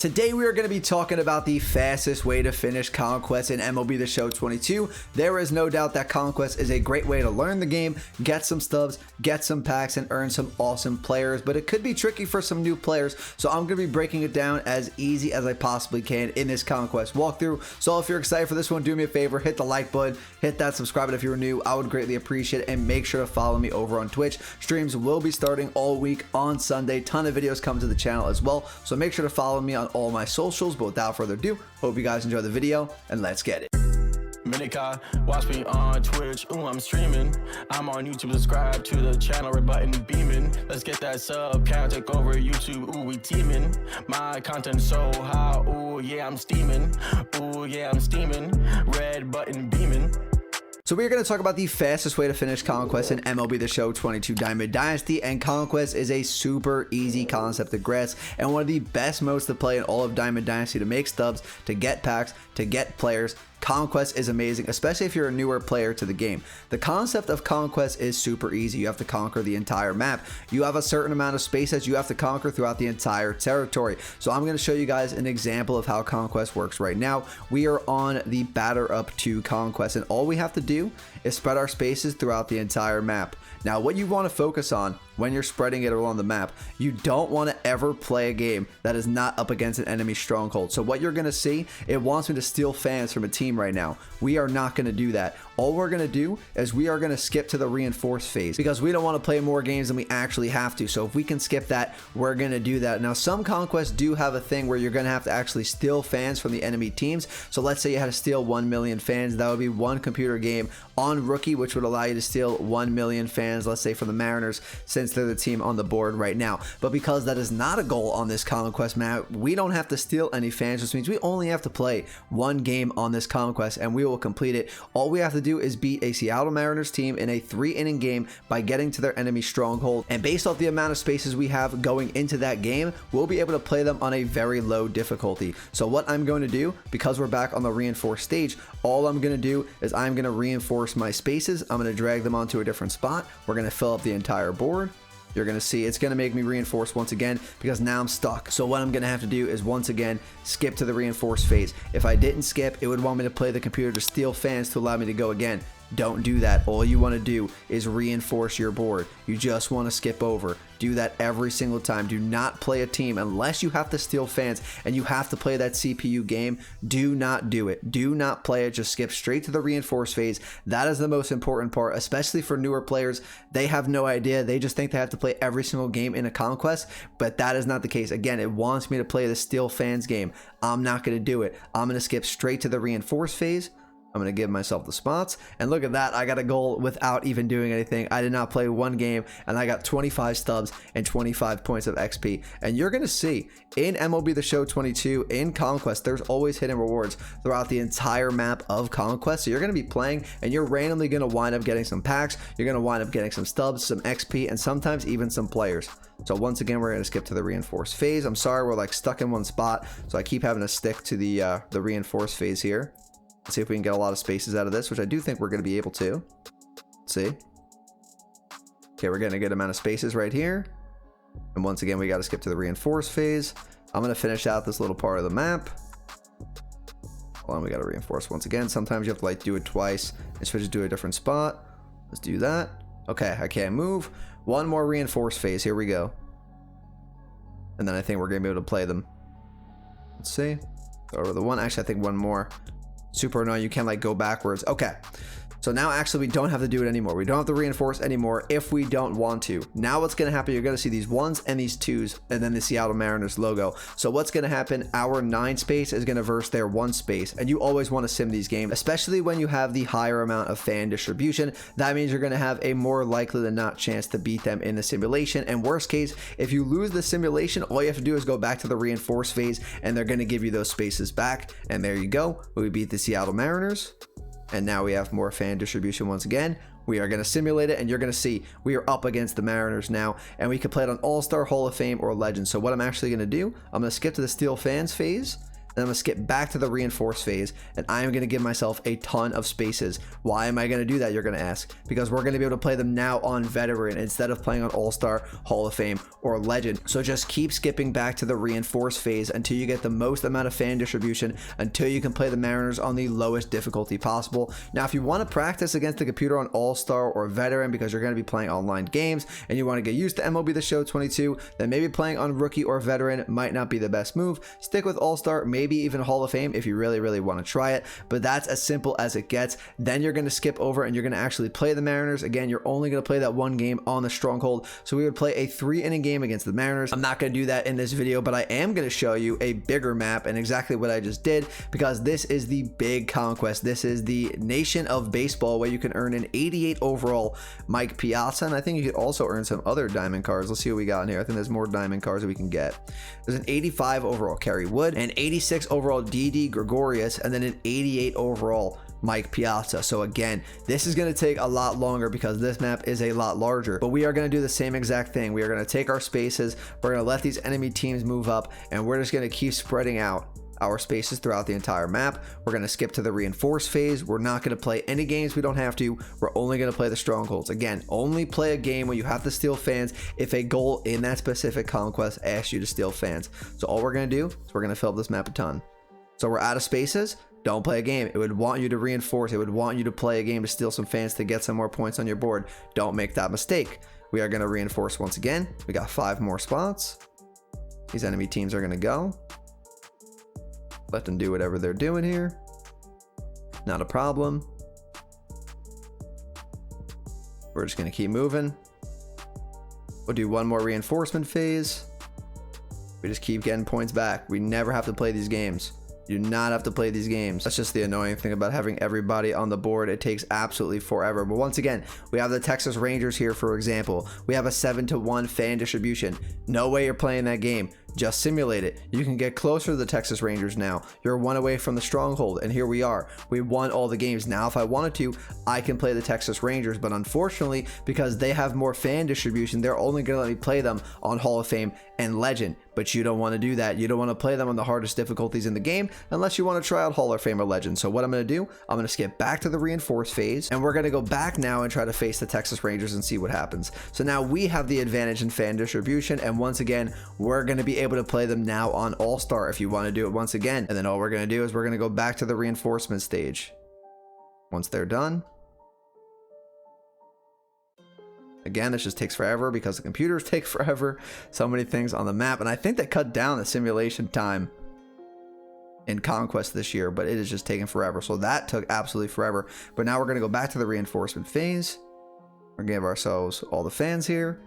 Today we are going to be talking about the fastest way to finish Conquest in MLB The Show 22. There is no doubt that Conquest is a great way to learn the game, get some stubs, get some packs, and earn some awesome players, but it could be tricky for some new players, so I'm going to be breaking it down as easy as I possibly can in this Conquest walkthrough. So if you're excited for this one, do me a favor, hit the like button, hit that subscribe button if you're new. I would greatly appreciate it, and make sure to follow me over on Twitch. Streams will be starting all week on Sunday. Ton of videos come to the channel as well, so make sure to follow me on all my socials. But without further ado, hope you guys enjoy the video, and let's get it. Minika, watch me on Twitch, ooh, I'm streaming. I'm on YouTube, subscribe to the channel, red button beaming. Let's get that sub count, take over YouTube, ooh, we teaming. My content so high, ooh, yeah, I'm steaming. Ooh, yeah, I'm steaming. Red button beaming. So we're going to talk about the fastest way to finish Conquest in MLB The Show 22 Diamond Dynasty, and Conquest is a super easy concept to grasp and one of the best modes to play in all of Diamond Dynasty to make stubs, to get packs, to get players. Conquest is amazing, especially if you're a newer player to the game. The concept of Conquest is super easy. You have to conquer the entire map. You have a certain amount of space that you have to conquer throughout the entire territory. So I'm going to show you guys an example of how Conquest works right now. We are on the batter up to Conquest, and all we have to do is spread our spaces throughout the entire map. Now, what you want to focus on when you're spreading it along the map, you don't want to ever play a game that is not up against an enemy stronghold. So what you're going to see, it wants me to steal fans from a team right now. We are not going to do that. All we're going to do is we are going to skip to the reinforced phase because we don't want to play more games than we actually have to. So if we can skip that, we're going to do that. Now, some conquests do have a thing where you're going to have to actually steal fans from the enemy teams. So let's say you had to steal 1 million fans. That would be one computer game on rookie, which would allow you to steal 1 million fans, let's say, from the Mariners, since they're the team on the board right now. But because that is not a goal on this Conquest map, we don't have to steal any fans, which means we only have to play one game on this Conquest and we will complete it. All we have to do is beat a Seattle Mariners team in a 3-inning game by getting to their enemy stronghold, and based off the amount of spaces we have going into that game, we'll be able to play them on a very low difficulty. So what I'm going to do, because we're back on the reinforced stage, all I'm going to do is I'm going to reinforce my spaces. I'm going to drag them onto a different spot. We're going to fill up the entire board. You're going to see it's going to make me reinforce once again because now I'm stuck. So what I'm going to have to do is once again skip to the reinforced phase. If I didn't skip, it would want me to play the computer to steal fans to allow me to go again. Don't do that. All you want to do is reinforce your board. You just want to skip over. Do that every single time. Do not play a team unless you have to steal fans and you have to play that CPU game. Do not do it. Do not play it. Just skip straight to the reinforced phase. That is the most important part, especially for newer players. They have no idea. They just think they have to play every single game in a Conquest, but that is not the case. Again, it wants me to play the steal fans game. I'm not going to do it. I'm going to skip straight to the reinforced phase. I'm going to give myself the spots, and look at that. I got a goal without even doing anything. I did not play one game, and I got 25 stubs and 25 points of XP. And you're going to see in MLB The Show 22 in Conquest, there's always hidden rewards throughout the entire map of Conquest. So you're going to be playing, and you're randomly going to wind up getting some packs. You're going to wind up getting some stubs, some XP, and sometimes even some players. So once again, we're going to skip to the reinforced phase. I'm sorry, we're like stuck in one spot, so I keep having to stick to the reinforced phase here. Let's see if we can get a lot of spaces out of this, which I do think we're going to be able to. Let's see. Okay, we're getting a good amount of spaces right here. And once again, we got to skip to the reinforced phase. I'm going to finish out this little part of the map. Hold on, we got to reinforce once again. Sometimes you have to like do it twice and switch it to a different spot. Let's do that. Okay, I can't move. One more reinforced phase. Here we go. And then I think we're going to be able to play them. Let's see. Go over the one. Actually, I think one more. Super annoying. You can't like go backwards. Okay. So now actually we don't have to do it anymore. We don't have to reinforce anymore if we don't want to. Now what's going to happen, you're going to see these 1s and these 2s and then the Seattle Mariners logo. So what's going to happen, our 9 space is going to verse their 1 space. And you always want to sim these games, especially when you have the higher amount of fan distribution. That means you're going to have a more likely than not chance to beat them in the simulation. And worst case, if you lose the simulation, all you have to do is go back to the reinforced phase and they're going to give you those spaces back. And there you go. We beat the Seattle Mariners. And now we have more fan distribution once again. We are going to simulate it, and you're going to see we are up against the Mariners now, and we can play it on All-Star, Hall of Fame, or Legend. So what I'm actually going to do, I'm going to skip to the Steal Fans phase, Then I'm going to skip back to the reinforce phase, and I am going to give myself a ton of spaces. Why am I going to do that, you're going to ask? Because we're going to be able to play them now on veteran instead of playing on all-star, Hall of Fame, or legend. So just keep skipping back to the reinforce phase until you get the most amount of fan distribution, until you can play the Mariners on the lowest difficulty possible. Now, if you want to practice against the computer on all-star or veteran because you're going to be playing online games and you want to get used to MLB The Show 22, then maybe playing on rookie or veteran might not be the best move. Stick with all-star, maybe even Hall of Fame if you really want to try it, but that's as simple as it gets. Then you're going to skip over and you're going to actually play the Mariners. Again, you're only going to play that one game on the stronghold, so we would play a 3-inning game against the Mariners. I'm not going to do that in this video, but I am going to show you a bigger map and exactly what I just did, because this is the big conquest. This is the nation of baseball where you can earn an 88 overall Mike Piazza, and I think you could also earn some other diamond cards. Let's see what we got in here. I think there's more diamond cards that we can get. There's an 85 overall Kerry Wood, an 86 overall DD Gregorius, and then an 88 overall Mike Piazza. So again, this is going to take a lot longer because this map is a lot larger, but we are going to do the same exact thing. We are going to take our spaces, we're going to let these enemy teams move up, and we're just going to keep spreading out our spaces throughout the entire map. We're going to skip to the reinforce phase. We're not going to play any games we don't have to. We're only going to play the strongholds. Again, only play a game when you have to steal fans if a goal in that specific conquest asks you to steal fans. So all we're going to do is we're going to fill up this map a ton. So we're out of spaces. Don't play a game. It would want you to reinforce. It would want you to play a game to steal some fans to get some more points on your board. Don't make that mistake. We are going to reinforce once again. We got 5 more spots. These enemy teams are going to go. Let them do whatever they're doing here. Not a problem. We're just going to keep moving. We'll do one more reinforcement phase. We just keep getting points back. We never have to play these games. You do not have to play these games. That's just the annoying thing about having everybody on the board. It takes absolutely forever. But once again, we have the Texas Rangers here, for example. We have a 7-to-1 fan distribution. No way you're playing that game. Just simulate it. You can get closer to the Texas Rangers now. You're 1 away from the stronghold, and here we are. We won all the games. Now, if I wanted to, I can play the Texas Rangers, but unfortunately, because they have more fan distribution, they're only going to let me play them on Hall of Fame and Legend. But you don't want to do that. You don't want to play them on the hardest difficulties in the game unless you want to try out Hall of Fame or Legend. So what I'm going to do, I'm going to skip back to the reinforce phase, and we're going to go back now and try to face the Texas Rangers and see what happens. So now we have the advantage in fan distribution, and once again, we're going to be able to play them now on All-Star if you want to do it once again. And then all we're going to do is we're going to go back to the reinforcement stage. Once they're done, again, this just takes forever because the computers take forever. So many things on the map, and I think they cut down the simulation time in Conquest this year, but it is just taking forever. So that took absolutely forever. But now we're going to go back to the reinforcement phase. We're going to give ourselves all the fans here.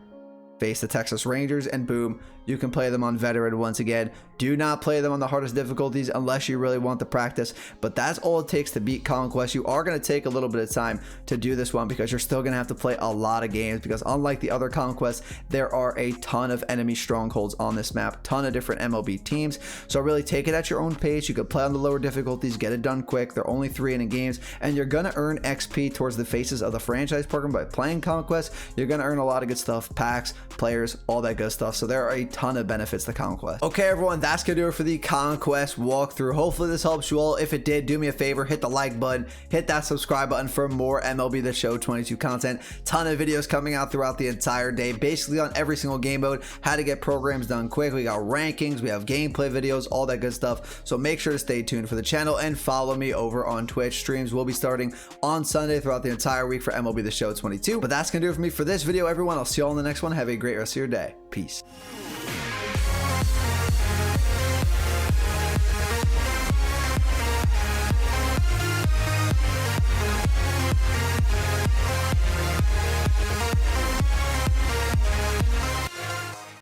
Face the Texas Rangers, and boom, you can play them on veteran once again. Do not play them on the hardest difficulties unless you really want the practice, but that's all it takes to beat Conquest. You are going to take a little bit of time to do this one because you're still going to have to play a lot of games, because unlike the other Conquests, there are a ton of enemy strongholds on this map, ton of different MLB teams. So really take it at your own pace. You could play on the lower difficulties, get it done quick. They're only 3-inning games, and you're going to earn XP towards the faces of the franchise program by playing Conquest. You're going to earn a lot of good stuff, packs, players, all that good stuff. So there are a ton of benefits to Conquest. Okay, everyone, that's gonna do it for the Conquest walkthrough. Hopefully this helps you all. If it did, do me a favor, hit the like button, hit that subscribe button for more MLB The Show 22 content. Ton of videos coming out throughout the entire day, basically on every single game mode, how to get programs done quick. We got rankings, we have gameplay videos, all that good stuff. So make sure to stay tuned for the channel and follow me over on Twitch. Streams will be starting on Sunday throughout the entire week for MLB The Show 22. But that's gonna do it for me for this video, everyone. I'll see you all in the next one. Have a great rest of your day. Peace.